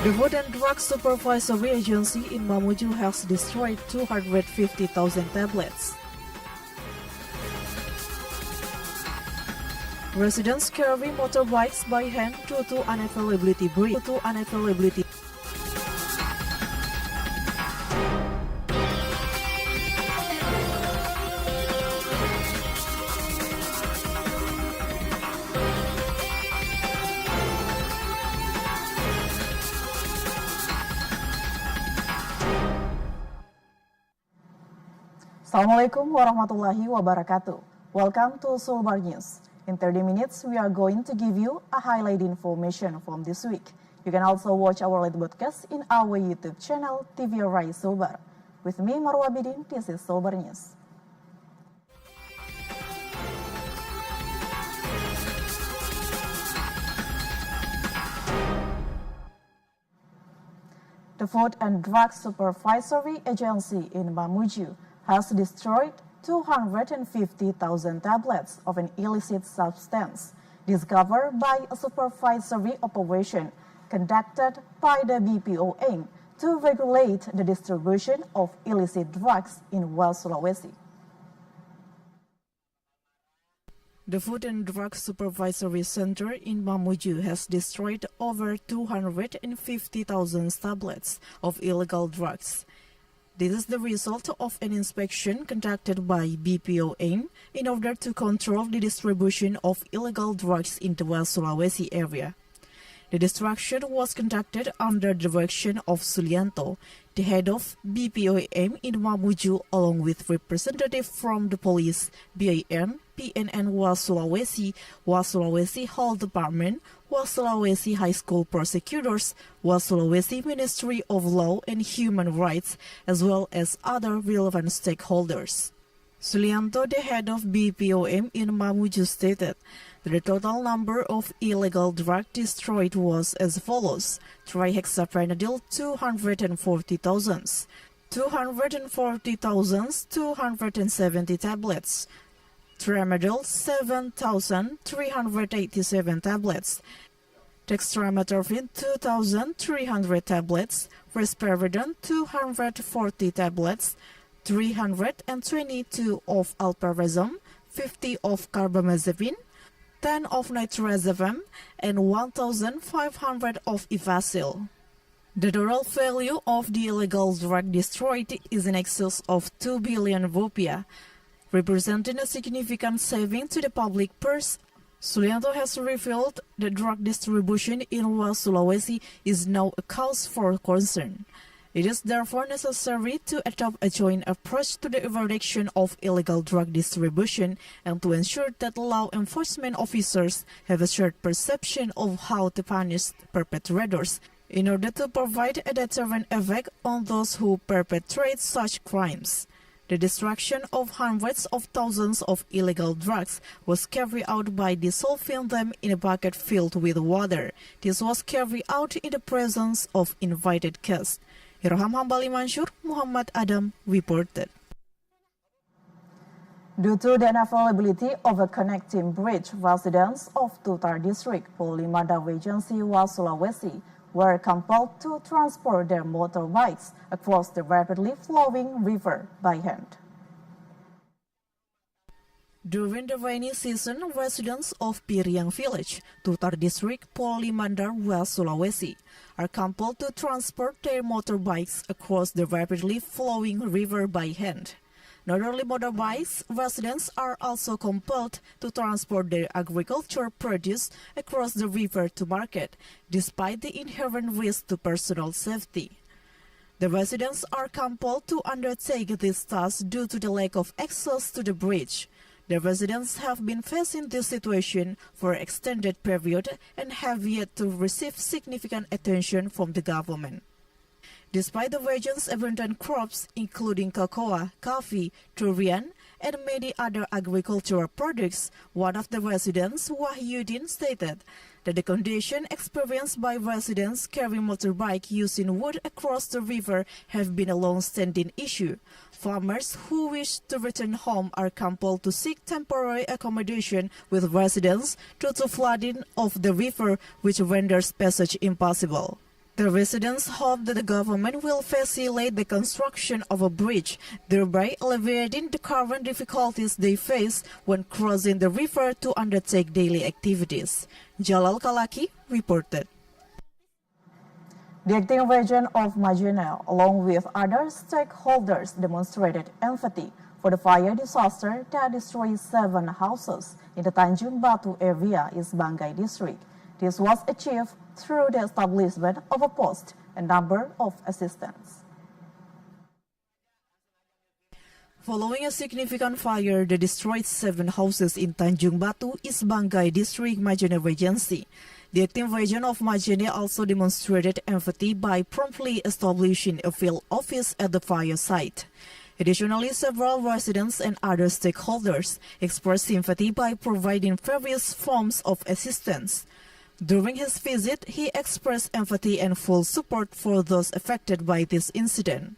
The Food and Drug Supervisory Agency in Mamuju has destroyed 250,000 tablets. Residents carry motorbikes by hand due to unavailability bridge. Assalamualaikum warahmatullahi wabarakatuh. Welcome to Sulbar News. In 30 minutes, we are going to give you a highlight information from this week. You can also watch our live broadcast in our YouTube channel TVRI Sulbar. With me, Marwa Bidin, this is Sulbar News. The Food and Drug Supervisory Agency in Mamuju has destroyed 250,000 tablets of an illicit substance discovered by a supervisory operation conducted by the BPO aim to regulate the distribution of illicit drugs in West Sulawesi. The Food and Drug Supervisory Center in Mamuju has destroyed over 250,000 tablets of illegal drugs. This is the result of an inspection conducted by BPO aim in order to control the distribution of illegal drugs in the West Sulawesi area. The destruction was conducted under the direction of Sulianto, the head of BPO aim in Mamuju, along with representatives from the police, BAN, PNN West Sulawesi Health Department, West Sulawesi High School Prosecutors, West Sulawesi Ministry of Law and Human Rights, as well as other relevant stakeholders. Sulianto, the head of BPOM in Mamuju, stated that the total number of illegal drugs destroyed was as follows: trihexaprenadil 240,000, 240,270 tablets, tramadol 7,387 tablets, dextromethorphan 2,300 tablets, risperidone 240 tablets, 322 of alprazolam, 50 of carbamazepine, 10 of nitrazepam, and 1,500 of Ivasil. The total value of the illegal drug destroyed is in excess of 2 billion rupiah, representing a significant saving to the public purse. Sulianto has revealed that drug distribution in West Sulawesi is now a cause for concern. It is therefore necessary to adopt a joint approach to the eradication of illegal drug distribution and to ensure that law enforcement officers have a shared perception of how to punish perpetrators in order to provide a deterrent effect on those who perpetrate such crimes. The destruction of hundreds of thousands of illegal drugs was carried out by dissolving them in a bucket filled with water. This was carried out in the presence of invited guests. Irham Hambali Mansur, Muhammad Adam reported. Due to the unavailability of a connecting bridge, residents of Tutar District, Polimada Regency, West Sulawesi, were compelled to transport their motorbikes across the rapidly flowing river by hand. During the rainy season, residents of Piriang Village, Tutar District, Polimandar, West Sulawesi, are compelled to transport their motorbikes across the rapidly flowing river by hand. Not only motorbikes, residents are also compelled to transport their agricultural produce across the river to market, despite the inherent risk to personal safety. The residents are compelled to undertake this task due to the lack of access to the bridge. The residents have been facing this situation for an extended period and have yet to receive significant attention from the government. Despite the region's abundant crops, including cocoa, coffee, durian, and many other agricultural products, one of the residents, Wahyudin, stated that the condition experienced by residents carrying motorbike using wood across the river have been a long-standing issue. Farmers who wish to return home are compelled to seek temporary accommodation with residents due to flooding of the river, which renders passage impossible. The residents hope that the government will facilitate the construction of a bridge, thereby alleviating the current difficulties they face when crossing the river to undertake daily activities. Jalal Kalaki reported. The acting region of Majene, along with other stakeholders, demonstrated empathy for the fire disaster that destroyed 7 houses in the Tanjung Batu area in Banggai district. This was achieved through the establishment of a post and number of assistants. Following a significant fire that destroyed 7 houses in Tanjung Batu, East Banggai District, Majene Regency, the acting region of Majene also demonstrated empathy by promptly establishing a field office at the fire site. Additionally, several residents and other stakeholders expressed sympathy by providing various forms of assistance. During his visit, he expressed empathy and full support for those affected by this incident.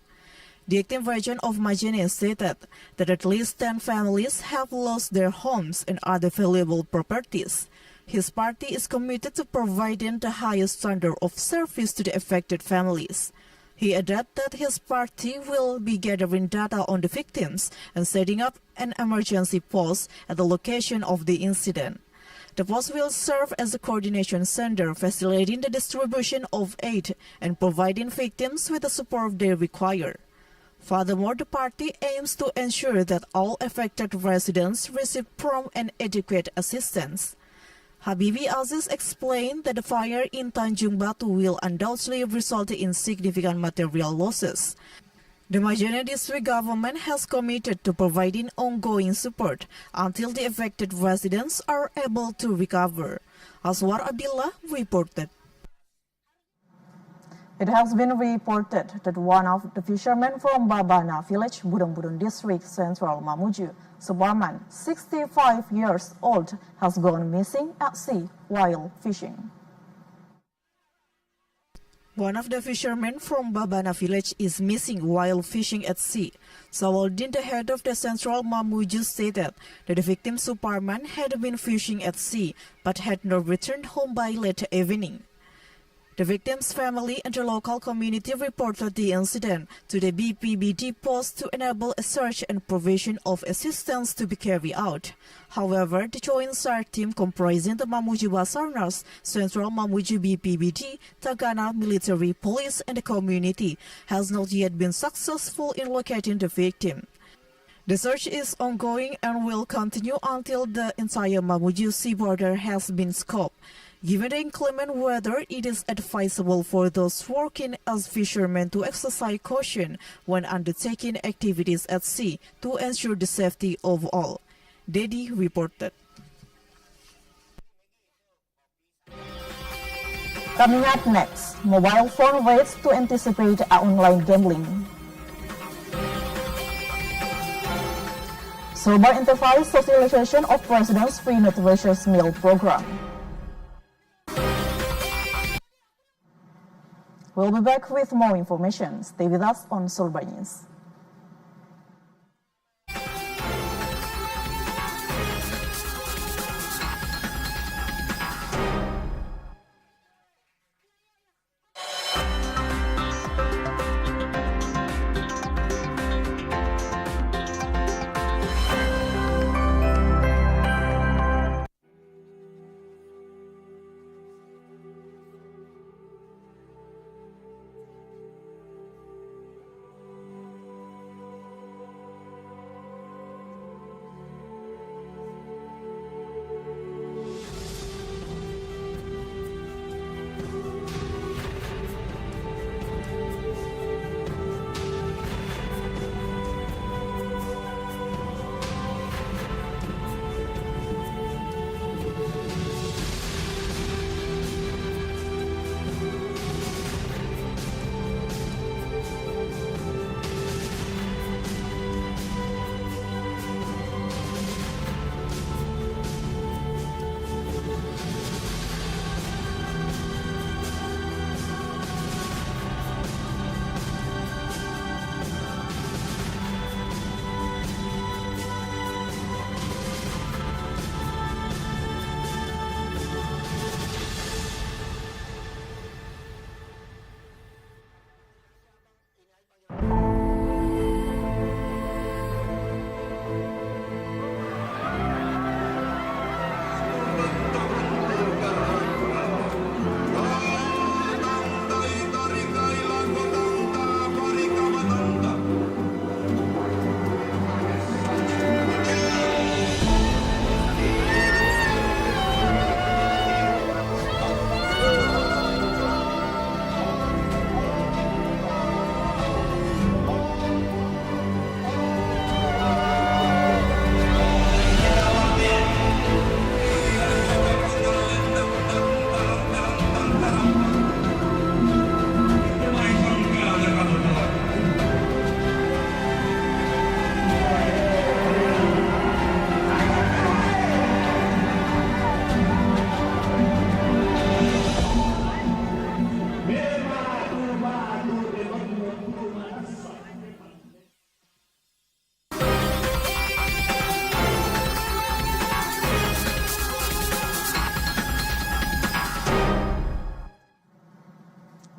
The acting region of Majene stated that at least 10 families have lost their homes and other valuable properties. His party is committed to providing the highest standard of service to the affected families. He added that his party will be gathering data on the victims and setting up an emergency post at the location of the incident. The post will serve as a coordination center, facilitating the distribution of aid and providing victims with the support they require. Furthermore, the party aims to ensure that all affected residents receive prompt and adequate assistance. Habibi Aziz explained that the fire in Tanjung Batu will undoubtedly result in significant material losses. The Majene district government has committed to providing ongoing support until the affected residents are able to recover. Aswar Abdillah reported. It has been reported that one of the fishermen from Babana village, Budong district, Central Mamuju, Sulbar, 65 years old, has gone missing at sea while fishing. One of the fishermen from Babana village is missing while fishing at sea. Sawaldin, the head of the Central Mamuju, stated that the victim Suparman had been fishing at sea but had not returned home by late evening. The victim's family and the local community reported the incident to the BPBD post to enable a search and provision of assistance to be carried out. However, the Joint SAR team comprising the Mamuju Basarnas, Central Mamuju BPBD, Tagana Military Police and the community has not yet been successful in locating the victim. The search is ongoing and will continue until the entire Mamuju sea border has been scoped. Given the inclement weather, it is advisable for those working as fishermen to exercise caution when undertaking activities at sea to ensure the safety of all. Dedi reported. Coming up next, mobile phone ways to anticipate online gambling. Sulbar intensifies socialization of President's Free Nutritious Meal Program. We'll be back with more information. Stay with us on Sulbar News.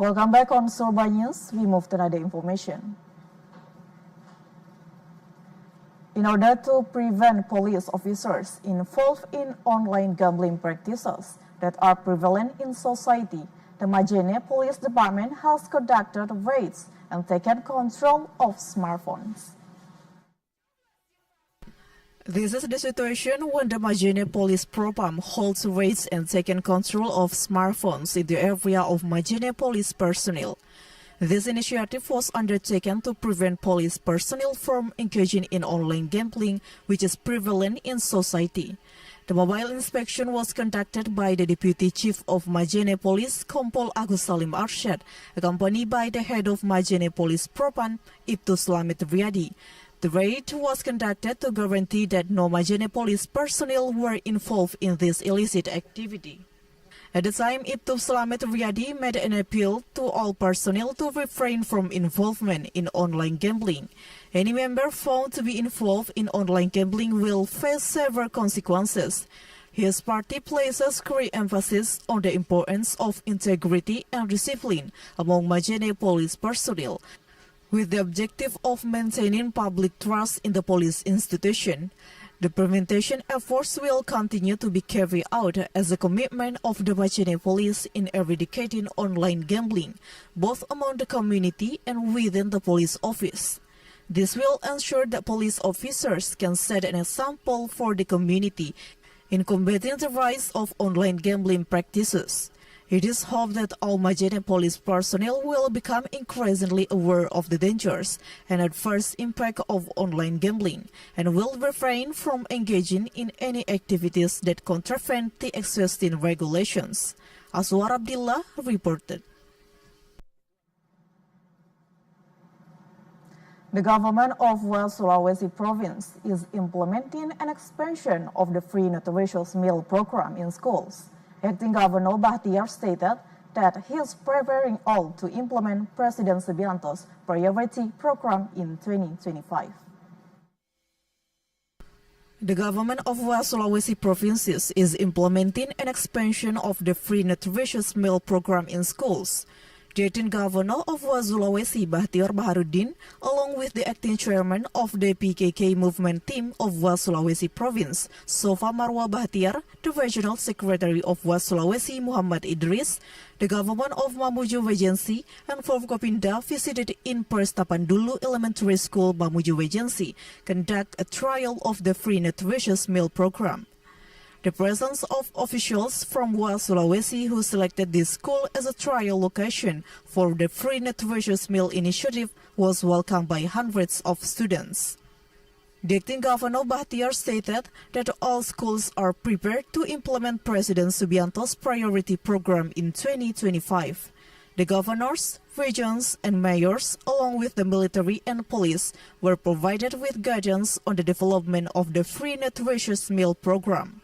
Welcome back on Sulbar News. We move to another information. In order to prevent police officers involved in online gambling practices that are prevalent in society, the Majene Police Department has conducted raids and taken control of smartphones. This is the situation when the Majene Police Propam holds raids and taken control of smartphones in the area of Majene Police personnel. This initiative was undertaken to prevent police personnel from engaging in online gambling, which is prevalent in society. The mobile inspection was conducted by the Deputy Chief of Majene Police, Kompol Agus Salim Arsyad, accompanied by the head of Majene Police Propam, Ibtu Slamet Riyadi. The raid was conducted to guarantee that no Majene Police personnel were involved in this illicit activity. At the time, Ibtu Slamet Riyadi made an appeal to all personnel to refrain from involvement in online gambling. Any member found to be involved in online gambling will face severe consequences. His party places great emphasis on the importance of integrity and discipline among Majene Police personnel, with the objective of maintaining public trust in the police institution. The prevention efforts will continue to be carried out as a commitment of the Majene Police in eradicating online gambling, both among the community and within the police office. This will ensure that police officers can set an example for the community in combating the rise of online gambling practices. It is hoped that all Majene Police personnel will become increasingly aware of the dangers and adverse impact of online gambling and will refrain from engaging in any activities that contravene the existing regulations. Aswar Abdillah reported. The government of West Sulawesi province is implementing an expansion of the free nutritious meal program in schools. Acting Governor Bahtiar stated that he is preparing all to implement President Subianto's priority program in 2025. The government of West Sulawesi provinces is implementing an expansion of the free nutritious meal program in schools. The acting governor of West Sulawesi, Bahtiar Baharudin, along with the acting chairman of the PKK movement team of West Sulawesi province, Sofa Marwa Bahtiar, the regional secretary of West Sulawesi, Muhammad Idris, the government of Mamuju Regency, and Forkopinda visited in Tapandulu Elementary School, Mamuju Regency, conduct a trial of the free nutritious meal program. The presence of officials from West Sulawesi who selected this school as a trial location for the free nutritious meal initiative was welcomed by hundreds of students. The acting governor Bahtiar stated that all schools are prepared to implement President Subianto's priority program in 2025. The governors, regions, and mayors, along with the military and police, were provided with guidance on the development of the free nutritious meal program.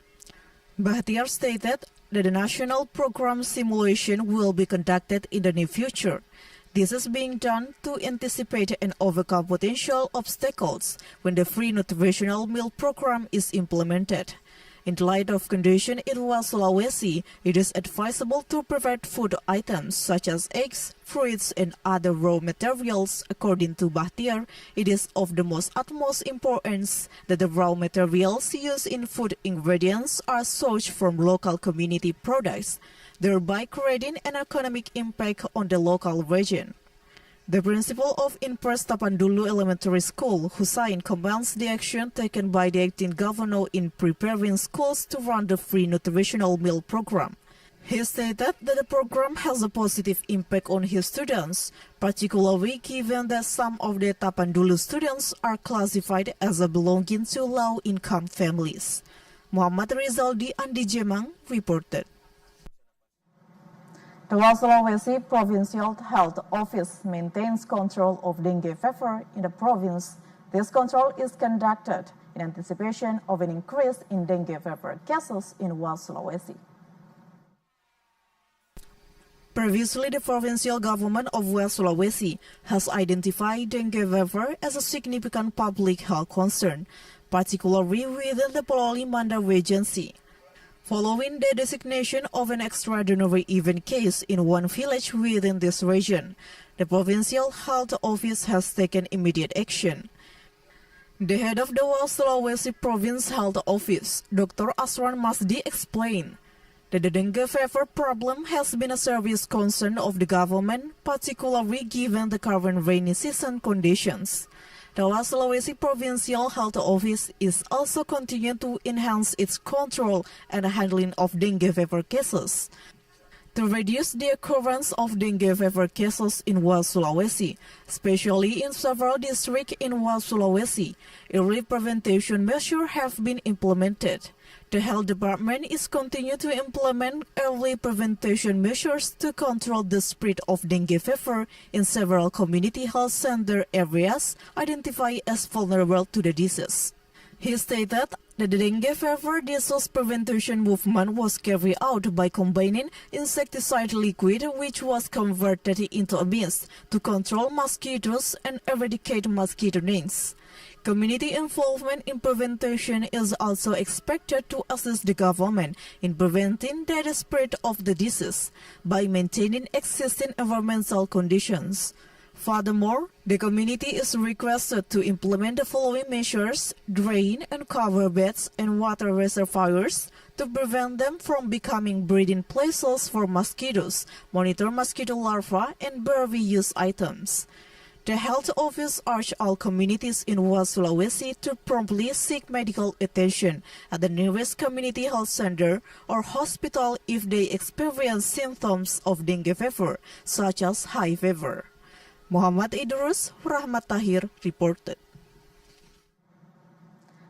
Bahtiar stated that the national program simulation will be conducted in the near future. This is being done to anticipate and overcome potential obstacles when the free nutritional meal program is implemented. In light of condition in West Sulawesi, it is advisable to provide food items such as eggs, fruits, and other raw materials. According to Bahtiar, it is of the utmost importance that the raw materials used in food ingredients are sourced from local community products, thereby creating an economic impact on the local region. The principal of Tapandulu Elementary School, Hussain, commends the action taken by the acting governor in preparing schools to run the free nutritional meal program. He stated that the program has a positive impact on his students, particularly given that some of the Tapandulu students are classified as belonging to low-income families. Muhammad Rizaldi Andi Jemang reported. The West Sulawesi Provincial Health Office maintains control of dengue fever in the province. This control is conducted in anticipation of an increase in dengue fever cases in West Sulawesi. Previously, the provincial government of West Sulawesi has identified dengue fever as a significant public health concern, particularly within the Pololi Mandar Regency. following the designation of an extraordinary event case in one village within this region. The Provincial Health Office has taken immediate action. The head of the Sulawesi Province Health Office, Dr. Asran Masdi, explained that the dengue fever problem has been a serious concern of the government, particularly given the current rainy season conditions. The Sulawesi Provincial Health Office is also continuing to enhance its control and handling of dengue fever cases. To reduce the occurrence of dengue fever cases in West Sulawesi, especially in several districts in West Sulawesi, early prevention measures have been implemented. The health department is continuing to implement early prevention measures to control the spread of dengue fever in several community health center areas identified as vulnerable to the disease. He stated that the dengue fever disease prevention movement was carried out by combining insecticide liquid, which was converted into a mist to control mosquitoes and eradicate mosquito nets. Community involvement in prevention is also expected to assist the government in preventing the spread of the disease by maintaining existing environmental conditions. Furthermore, the community is requested to implement the following measures: drain and cover beds and water reservoirs to prevent them from becoming breeding places for mosquitoes, monitor mosquito larvae, and bury used items. The health office urged all communities in West Sulawesi to promptly seek medical attention at the nearest community health center or hospital if they experience symptoms of dengue fever, such as high fever. Muhammad Idrus, Rahmat Tahir reported.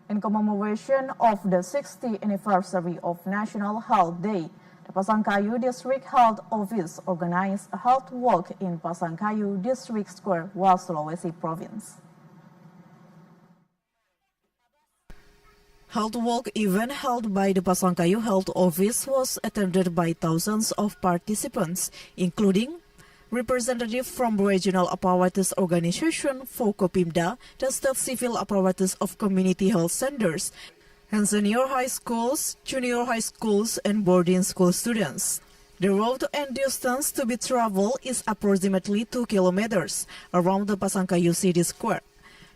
In commemoration of the 60th anniversary of National Health Day, the Pasangkayu District Health Office organized a health walk in Pasangkayu District Square, West Sulawesi Province. Health walk event held by the Pasangkayu Health Office was attended by thousands of participants, including representatives from regional apparatus organization, Forkopimda, the state civil apparatus of community health centers, and senior high schools, junior high schools, and boarding school students. The route and distance to be traveled is approximately 2 kilometers around the Pasangkayu City Square.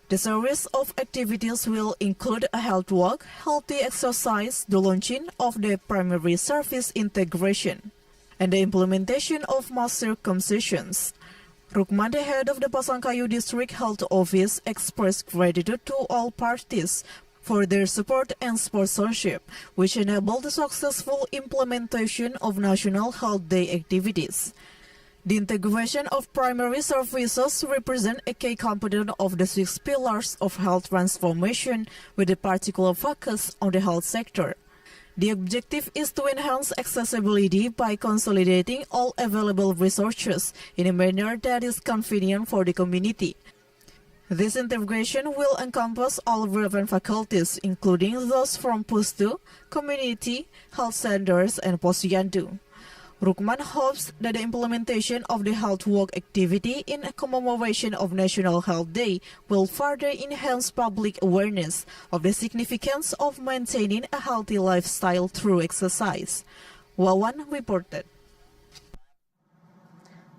The series of activities will include a health walk, healthy exercise, the launching of the primary service integration, and the implementation of mass circumcisions. Rukman, the head of the Pasangkayu District Health Office, expressed gratitude to all parties for their support and sponsorship, which enabled the successful implementation of National Health Day activities. The integration of primary services represents a key component of the 6 pillars of health transformation, with a particular focus on the health sector. The objective is to enhance accessibility by consolidating all available resources in a manner that is convenient for the community. This integration will encompass all relevant faculties, including those from Pustu, community, health centers, and Posyandu. Rukman hopes that the implementation of the health walk activity in commemoration of National Health Day will further enhance public awareness of the significance of maintaining a healthy lifestyle through exercise. Wawan reported.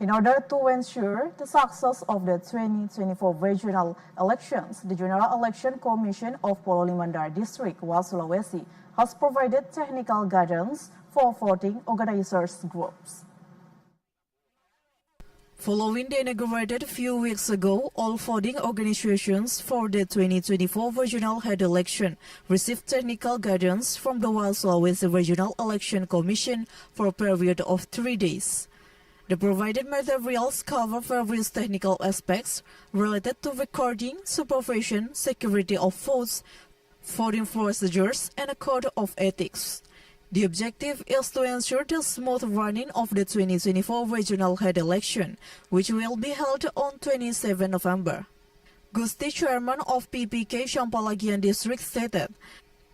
In order to ensure the success of the 2024 regional elections, the General Election Commission of Polimandar District, West Sulawesi, has provided technical guidance for voting organizers groups. Following the inaugurated a few weeks ago, all voting organizations for the 2024 regional head election received technical guidance from the West Sulawesi Regional Election Commission for a period of 3 days. The provided materials cover various technical aspects related to recording, supervision, security of votes, voting procedures, and a code of ethics. The objective is to ensure the smooth running of the 2024 regional head election, which will be held on 27 November. Gusti, chairman of PPK Sampalagian District, stated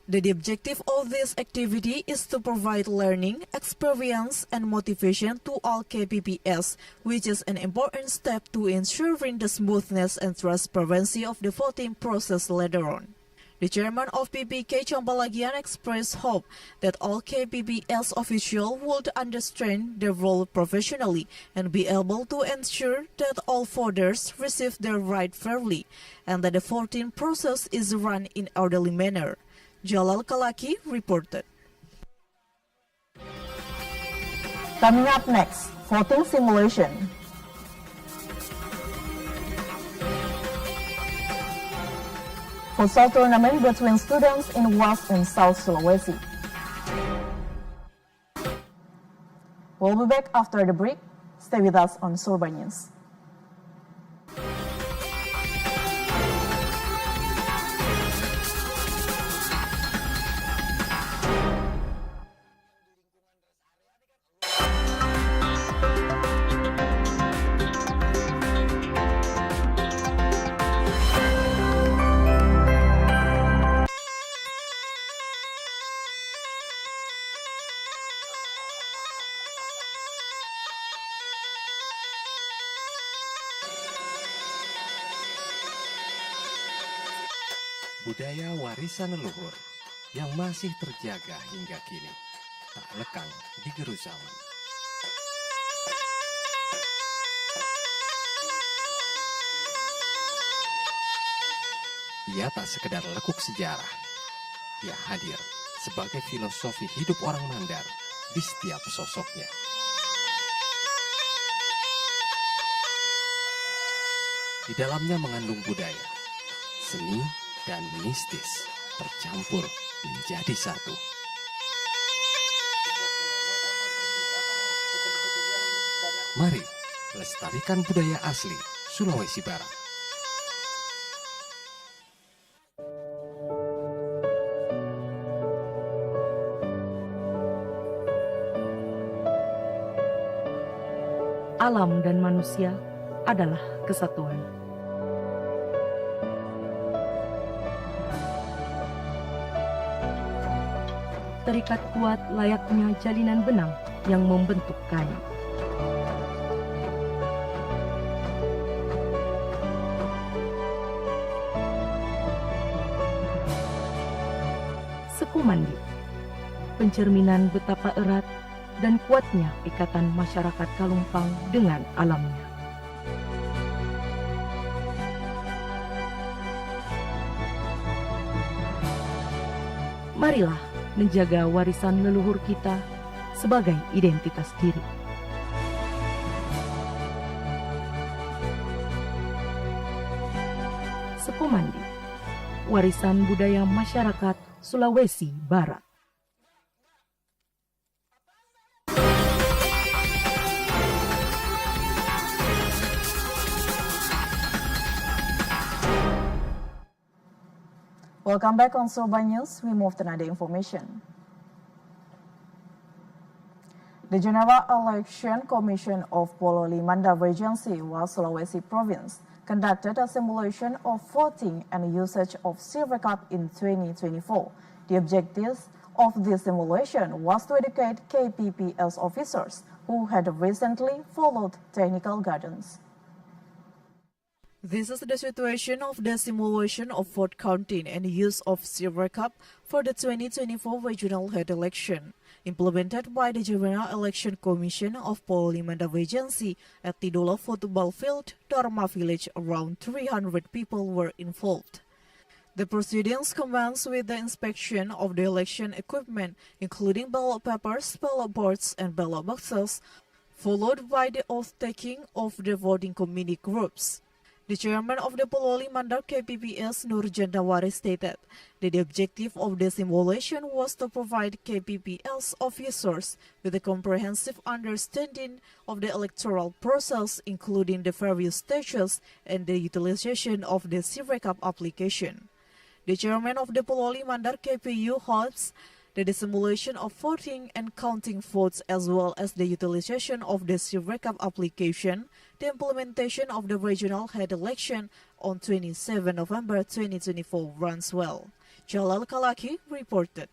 that the objective of this activity is to provide learning, experience, and motivation to all KPPS, which is an important step to ensuring the smoothness and transparency of the voting process later on. The chairman of PPK Campalagian expressed hope that all KPPS officials would understand their role professionally and be able to ensure that all voters receive their right fairly and that the voting process is run in orderly manner. Jalal Kalaki reported. Coming up next, voting simulation. Futsal tournament between students in West and South Sulawesi. We'll be back after the break. Stay with us on Sulbar News. Budaya warisan leluhur yang masih terjaga hingga kini, tak lekang di gerus zaman. Ia tak sekedar lekuk sejarah, ia hadir sebagai filosofi hidup orang Mandar di setiap sosoknya. Di dalamnya mengandung budaya, seni, dan mistis tercampur menjadi satu. Mari lestarikan budaya asli Sulawesi Barat. Alam dan manusia adalah kesatuan. Terikat kuat layaknya jalinan benang yang membentuk kayu. Sekumandi, pencerminan betapa erat dan kuatnya ikatan masyarakat Kalumpang dengan alamnya. Marilah menjaga warisan leluhur kita sebagai identitas diri. Sekumandi, warisan budaya masyarakat Sulawesi Barat. Welcome back on Sulbar News. We move to another information. The General Election Commission of Pololi Mandar Regency, Sulawesi Province, conducted a simulation of voting and usage of Sirekap in 2024. The objective of this simulation was to educate KPPS officers who had recently followed technical guidance. This is the situation of the simulation of vote counting and use of Sirekap for the 2024 regional head election, implemented by the General Election Commission of Pololi Mandar Regency at Tidolo Football Field, Dharma Village. Around 300 people were involved. The proceedings commenced with the inspection of the election equipment, including ballot papers, ballot boards, and ballot boxes, followed by the oath-taking of the voting committee groups. The chairman of the Pololi Mandar KPPS, Nur Jandawari, stated that the objective of the simulation was to provide KPPS officers with a comprehensive understanding of the electoral process, including the various stages and the utilization of the Sirekap application. The chairman of the Pololi Mandar KPU hopes that the simulation of voting and counting votes, as well as the utilization of the Sirekap application, the implementation of the regional head election on 27 November 2024 runs well. Jalal Kalaki reported.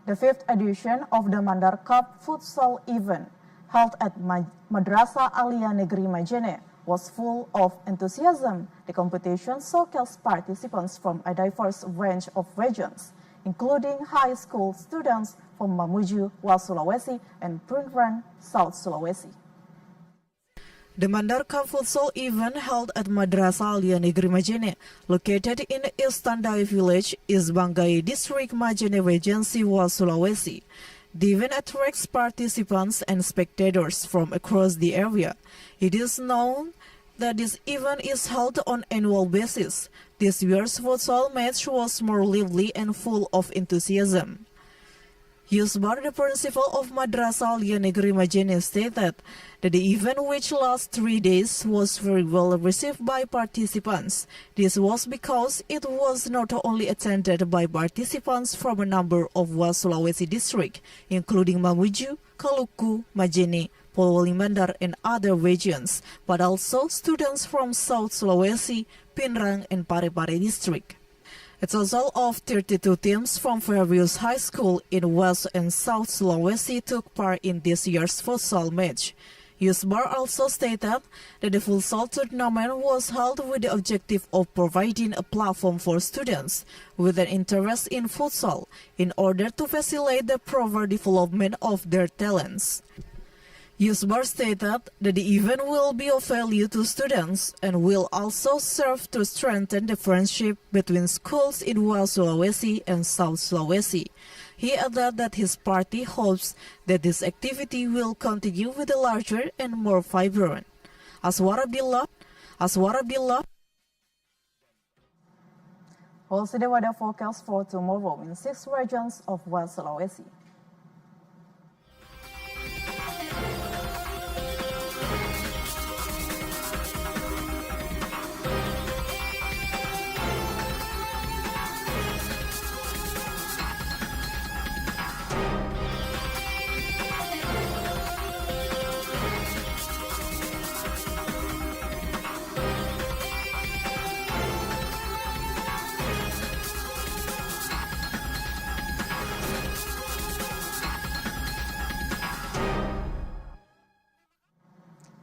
The fifth edition of the Mandar Cup futsal event held at Madrasah Alia Negeri Majene was full of enthusiasm. The competition showcased participants from a diverse range of regions, including high school students from Mamuju, West Sulawesi, and Pringran, South Sulawesi. The Mandar Cup futsal event held at Madrasah Alia Negeri Majene, located in East Tandai village, East Banggai District, Majene Regency, West Sulawesi. The event attracts participants and spectators from across the area. It is known that this event is held on annual basis. This year's futsal match was more lively and full of enthusiasm. Sulbar, the principal of Madrasah Alia Negeri Majene, stated that the event, which lasts 3 days, was very well received by participants. This was because it was not only attended by participants from a number of West Sulawesi districts, including Mamuju, Maluku, Majene, Polewali Mandar, and other regions, but also students from South Sulawesi, Pinrang, and Parepare district. A total of 32 teams from various high schools in West and South Sulawesi took part in this year's futsal match. Sulbar also stated that the futsal tournament was held with the objective of providing a platform for students with an interest in futsal in order to facilitate the proper development of their talents. Sulbar stated that the event will be of value to students and will also serve to strengthen the friendship between schools in West Sulawesi and South Sulawesi. He added that his party hopes that this activity will continue with a larger and more vibrant. Aswar Abdillah. We'll see the weather forecast for tomorrow in 6 regions of West Sulawesi.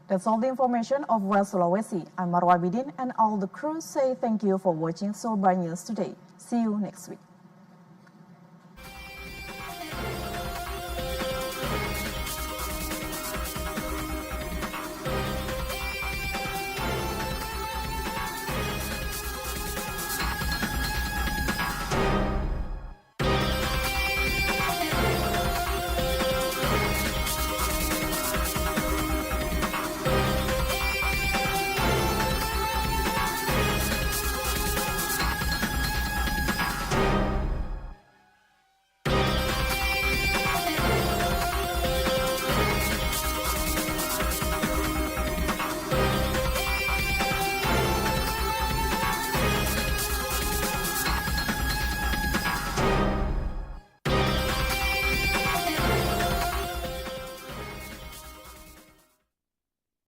That's all the information of West Sulawesi. I'm Marwa Bidin and all the crew say thank you for watching Sulbar News today. See you next week.